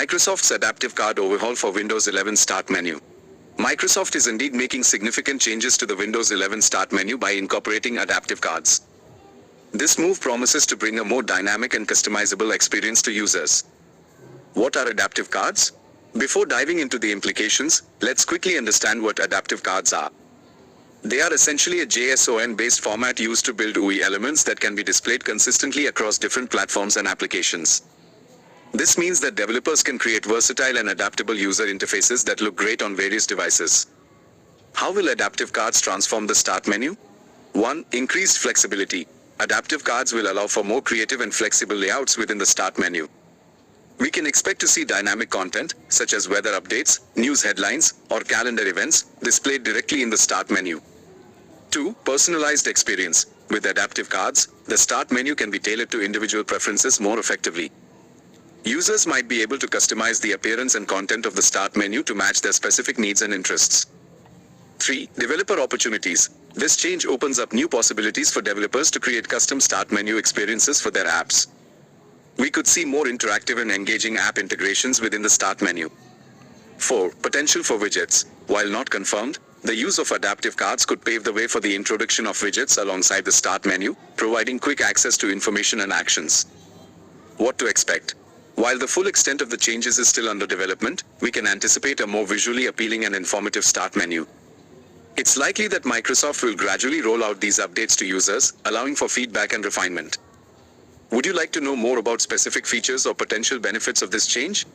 Microsoft's adaptive card overhaul for Windows 11 Start menu. Microsoft is indeed making significant changes to the Windows 11 Start menu by incorporating adaptive cards. This move promises to bring a more dynamic and customizable experience to users. What are adaptive cards? Before diving into the implications, let's quickly understand what adaptive cards are. They are essentially a JSON-based format used to build UI elements that can be displayed consistently across different platforms and applications. This means that developers can create versatile and adaptable user interfaces that look great on various devices. How will adaptive cards transform the Start menu? 1. Increased flexibility. Adaptive cards will allow for more creative and flexible layouts within the Start menu. We can expect to see dynamic content, such as weather updates, news headlines, or calendar events, displayed directly in the Start menu. 2. Personalized experience. With adaptive cards, the Start menu can be tailored to individual preferences more effectively. Users might be able to customize the appearance and content of the Start menu to match their specific needs and interests. 3. Developer opportunities. This change opens up new possibilities for developers to create custom Start menu experiences for their apps. We could see more interactive and engaging app integrations within the Start menu. 4. Potential for widgets. While not confirmed, the use of adaptive cards could pave the way for the introduction of widgets alongside the Start menu, providing quick access to information and actions. What to expect? While the full extent of the changes is still under development, we can anticipate a more visually appealing and informative Start menu. It's likely that Microsoft will gradually roll out these updates to users, allowing for feedback and refinement. Would you like to know more about specific features or potential benefits of this change?